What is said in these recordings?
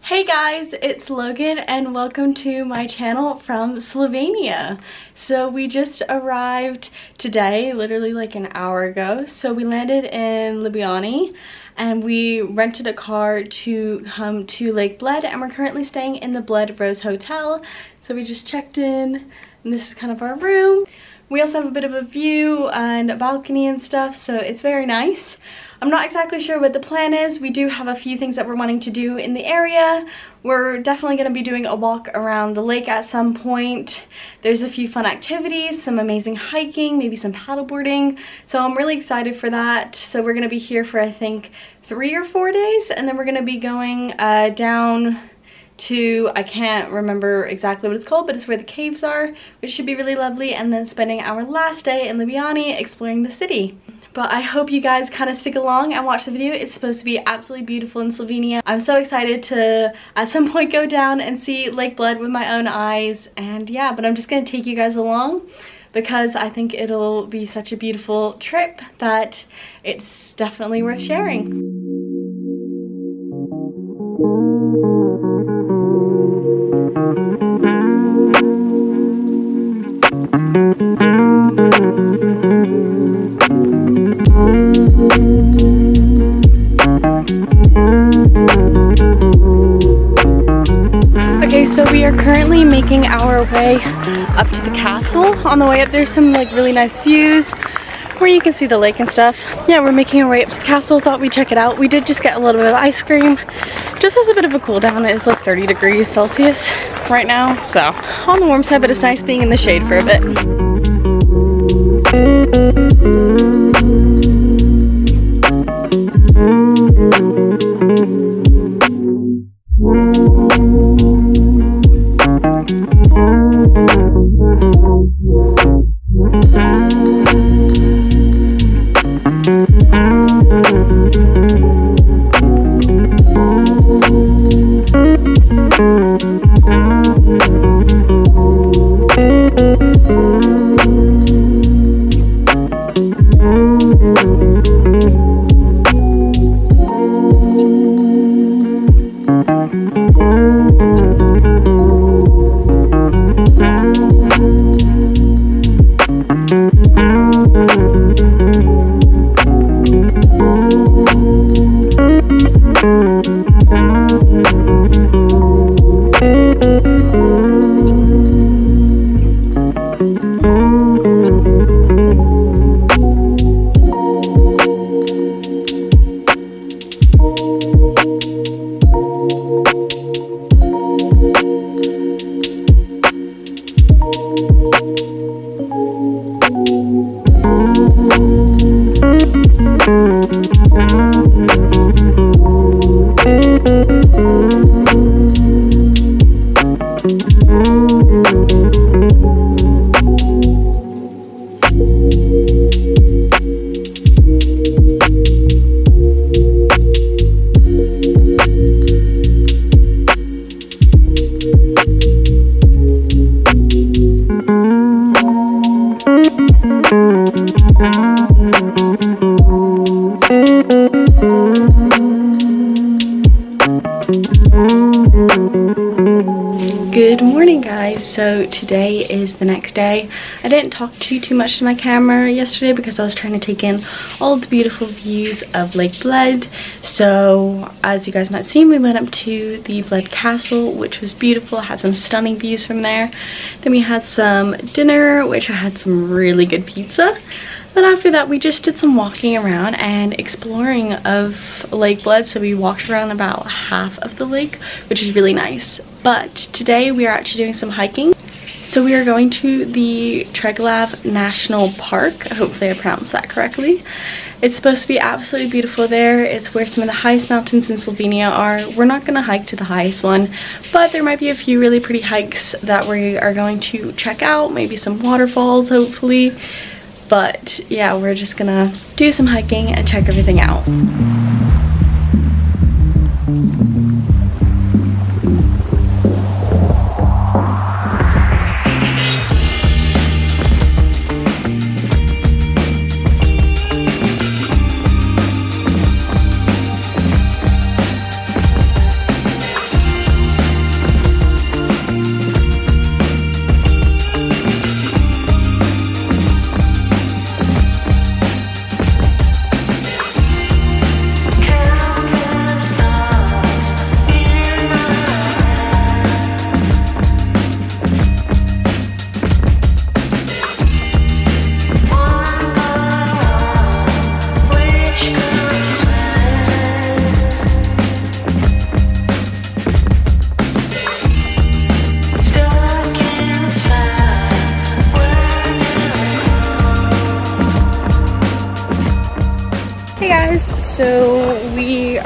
Hey guys, it's Logan and welcome to my channel from Slovenia. So we just arrived today, literally like an hour ago. So we landed in Ljubljana and we rented a car to come to Lake Bled, and we're currently staying in the Bled Rose Hotel. So we just checked in and this is kind of our room. We also have a bit of a view and a balcony and stuff, so it's very nice. I'm not exactly sure what the plan is. We do have a few things that we're wanting to do in the area. We're definitely going to be doing a walk around the lake at some point. There's a few fun activities, some amazing hiking, maybe some paddleboarding. So I'm really excited for that. So we're going to be here for I think 3 or 4 days, and then we're going to be going down to, I can't remember exactly what it's called, but it's where the caves are, which should be really lovely, and then spending our last day in Ljubljana exploring the city. But I hope you guys kind of stick along and watch the video. It's supposed to be absolutely beautiful in Slovenia. I'm so excited to at some point go down and see Lake Bled with my own eyes, and yeah, but I'm just going to take you guys along because I think it'll be such a beautiful trip that it's definitely worth sharing. Okay, so we are currently making our way up to the castle. On the way up there's some like really nice views where you can see the lake and stuff. Yeah, we're making our way up to the castle. Thought we'd check it out. We did just get a little bit of ice cream just as a bit of a cool down. It is like 30 degrees Celsius right now, so on the warm side, but it's nice being in the shade for a bit. Good morning guys. So today is the next day. I didn't talk too much to my camera yesterday because I was trying to take in all the beautiful views of Lake Bled. So as you guys might have seen, we went up to the Bled Castle, which was beautiful, had some stunning views from there. Then we had some dinner, which I had some really good pizza. Then after that we just did some walking around and exploring of Lake Bled. So we walked around about half of the lake, which is really nice. But today we are actually doing some hiking. So we are going to the Triglav National Park. Hopefully I pronounced that correctly. It's supposed to be absolutely beautiful there. It's where some of the highest mountains in Slovenia are. We're not going to hike to the highest one, but there might be a few really pretty hikes that we are going to check out. Maybe some waterfalls, hopefully. But yeah, we're just gonna do some hiking and check everything out.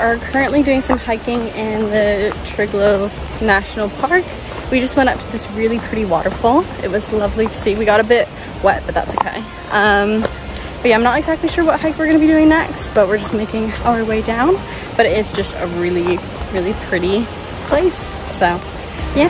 are currently doing some hiking in the Triglav National Park. We just went up to this really pretty waterfall. It was lovely to see. We got a bit wet, but that's okay. But yeah, I'm not exactly sure what hike we're gonna be doing next, but we're just making our way down. But it is just a really, really pretty place. So, yeah.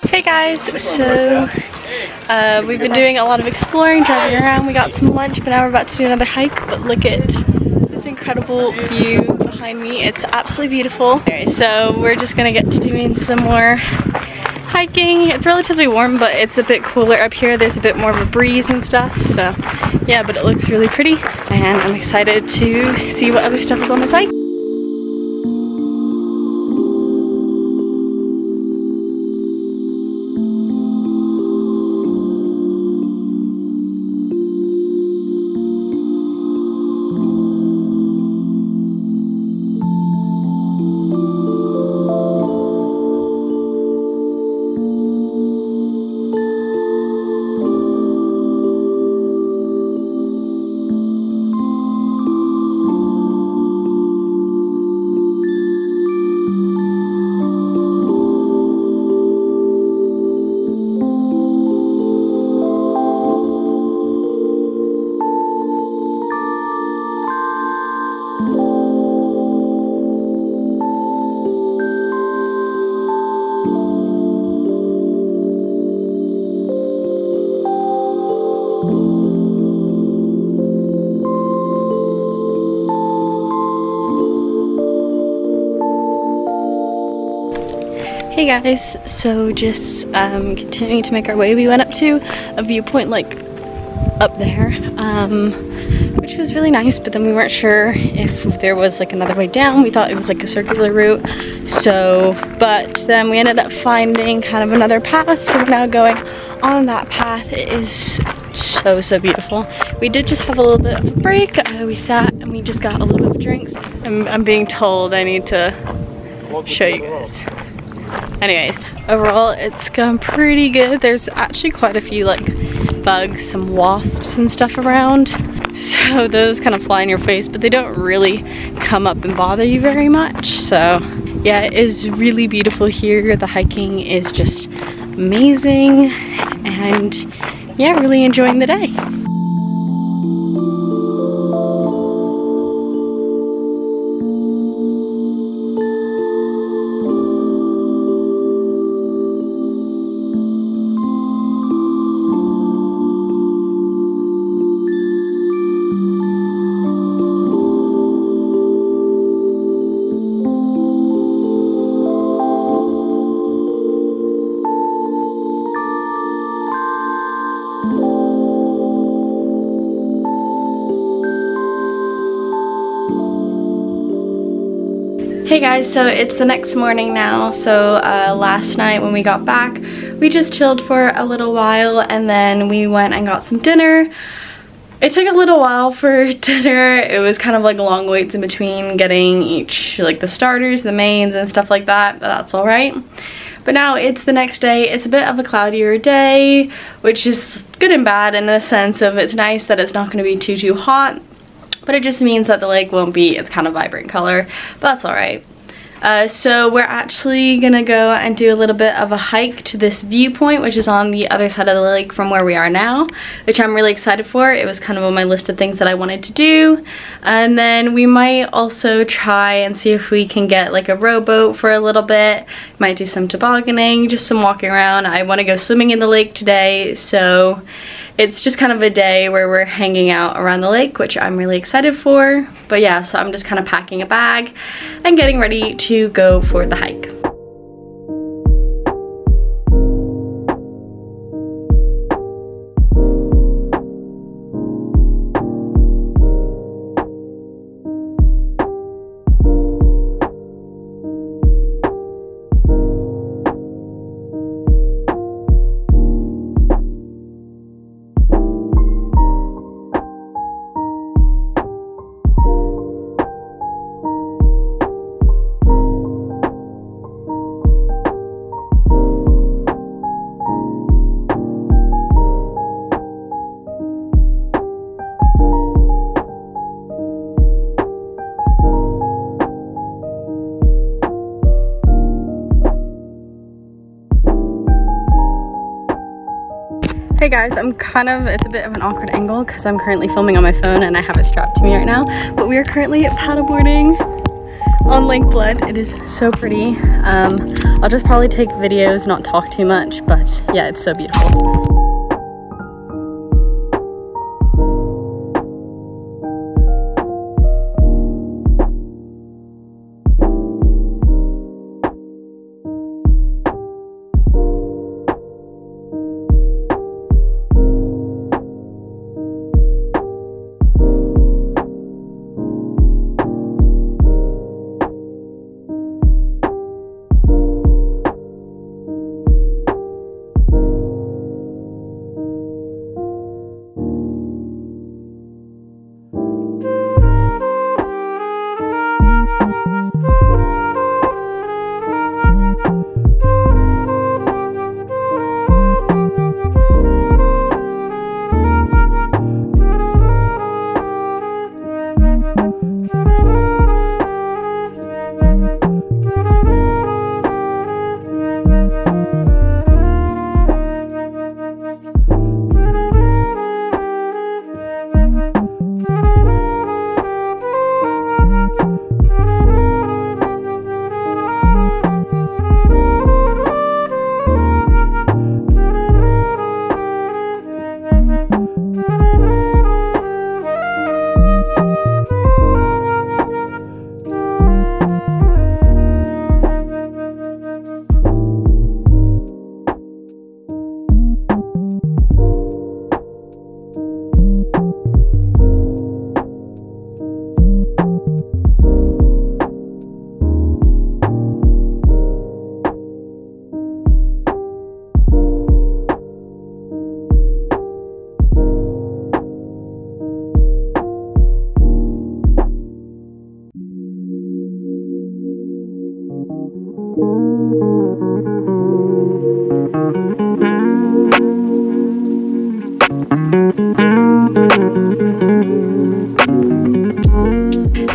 Hey guys, so we've been doing a lot of exploring, driving around. We got some lunch, but now we're about to do another hike. But look at this incredible view behind me. It's absolutely beautiful. Okay, so we're just gonna get to doing some more hiking. It's relatively warm, but it's a bit cooler up here. There's a bit more of a breeze and stuff. So yeah, but it looks really pretty, and I'm excited to see what other stuff is on this hike. Hey guys, so just continuing to make our way. We went up to a viewpoint like up there, which was really nice, but then we weren't sure if there was like another way down. We thought it was like a circular route, so, but then we ended up finding kind of another path, so we're now going on that path. It is so beautiful. We did just have a little bit of a break. We sat and we just got a little bit of drinks. I'm being told I need to show you guys. Anyways, overall it's gone pretty good. There's actually quite a few like bugs, some wasps and stuff around. So those kind of fly in your face, but they don't really come up and bother you very much. So yeah, it is really beautiful here. The hiking is just amazing, and yeah, really enjoying the day. Hey guys, so it's the next morning now. So last night when we got back, we just chilled for a little while and then we went and got some dinner. It took a little while for dinner. It was kind of like long waits in between getting each, like the starters, the mains and stuff like that, but that's all right. But now it's the next day. It's a bit of a cloudier day, which is good and bad in the sense of it's nice that it's not going to be too hot, but it just means that the lake won't be its kind of vibrant color, but that's all right. So we're actually gonna go and do a little bit of a hike to this viewpoint, which is on the other side of the lake from where we are now, which I'm really excited for. It was kind of on my list of things that I wanted to do. And then we might also try and see if we can get like a rowboat for a little bit. Might do some tobogganing, just some walking around. I want to go swimming in the lake today, so it's just kind of a day where we're hanging out around the lake, which I'm really excited for. But yeah, so I'm just kind of packing a bag and getting ready to go for the hike. Hey guys, it's a bit of an awkward angle because I'm currently filming on my phone and I have it strapped to me right now, but we are currently paddleboarding on Lake Bled. It is so pretty. I'll just probably take videos, not talk too much, but yeah, it's so beautiful.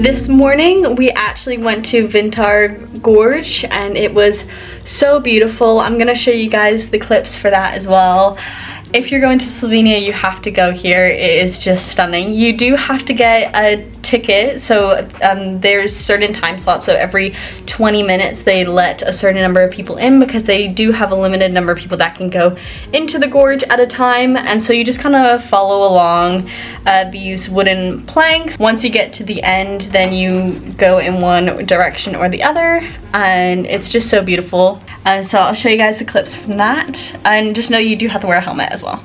This morning we actually went to Vintgar Gorge and it was so beautiful. I'm gonna show you guys the clips for that as well. If you're going to Slovenia, you have to go here. It is just stunning. You do have to get a ticket, so there's certain time slots, so every 20 minutes they let a certain number of people in because they do have a limited number of people that can go into the gorge at a time, and so you just kind of follow along these wooden planks. Once you get to the end, then you go in one direction or the other, and it's just so beautiful. So I'll show you guys the clips from that, and just know you do have to wear a helmet as well.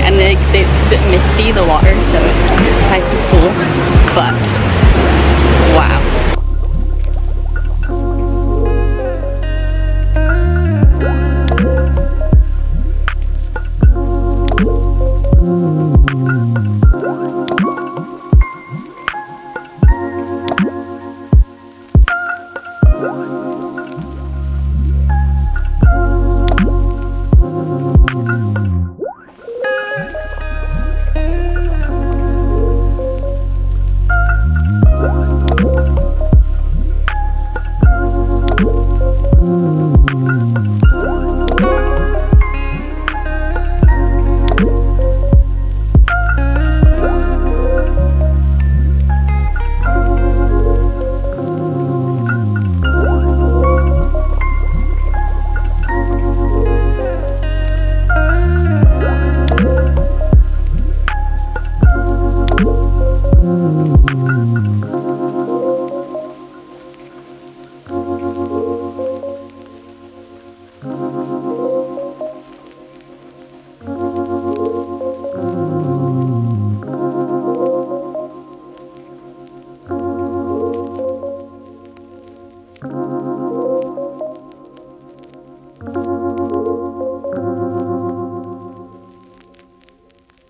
and it's a bit misty, the water, so it's nice and cool, but wow.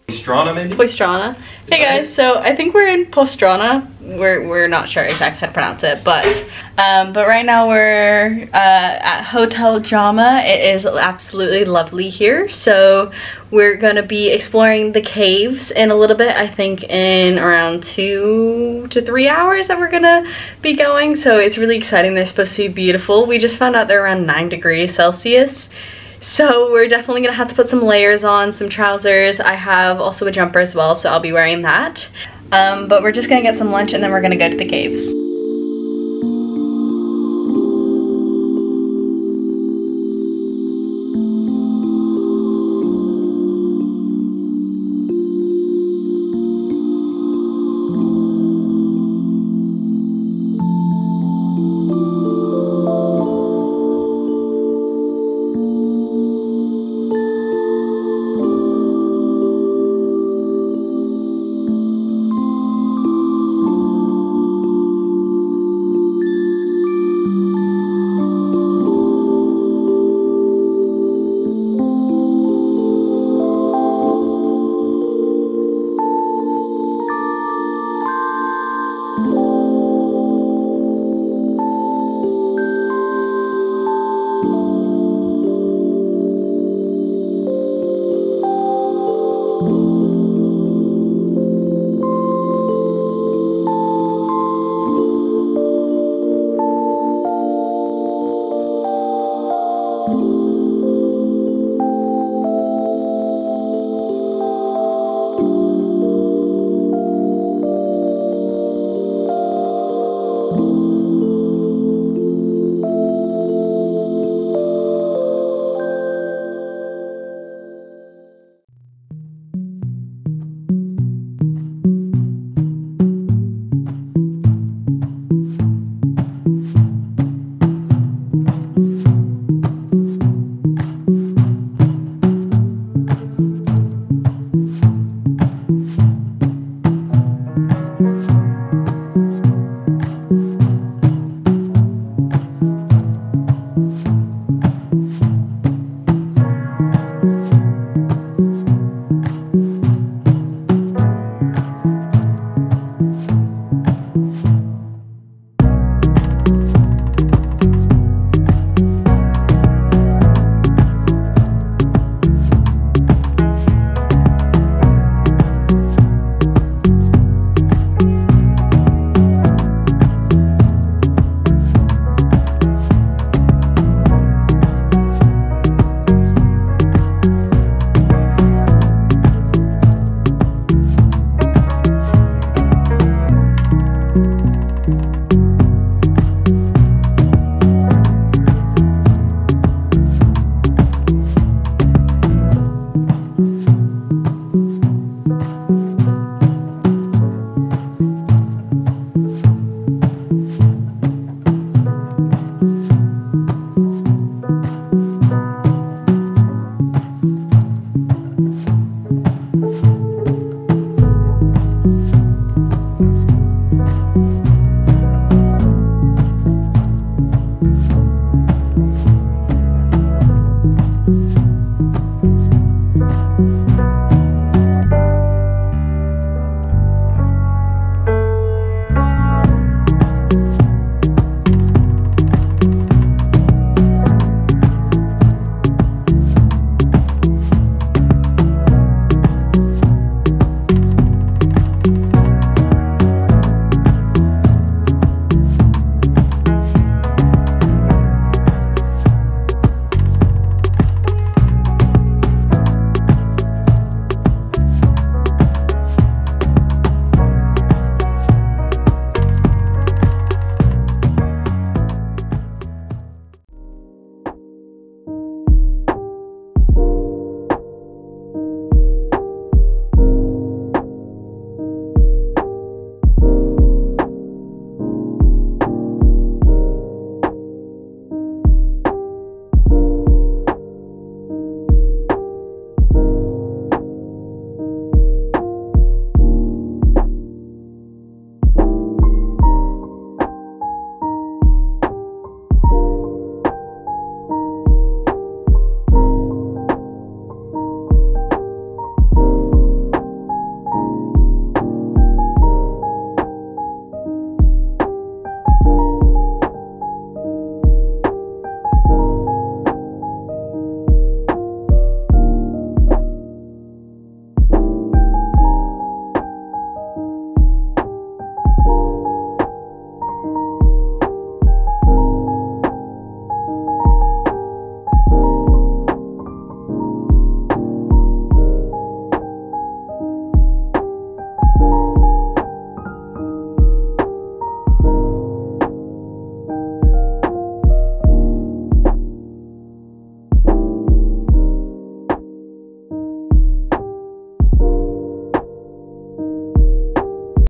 Postojna, maybe? Postojna. Hey guys, so I think we're in Postojna. We're not sure exactly how to pronounce it, but right now we're at Hotel Jama. It is absolutely lovely here, so we're gonna be exploring the caves in a little bit. I think in around 2 to 3 hours that we're gonna be going, so it's really exciting. They're supposed to be beautiful. We just found out they're around 9 degrees Celsius. So we're definitely gonna have to put some layers on, some trousers. I have also a jumper as well, so I'll be wearing that. But we're just gonna get some lunch and then we're gonna go to the caves.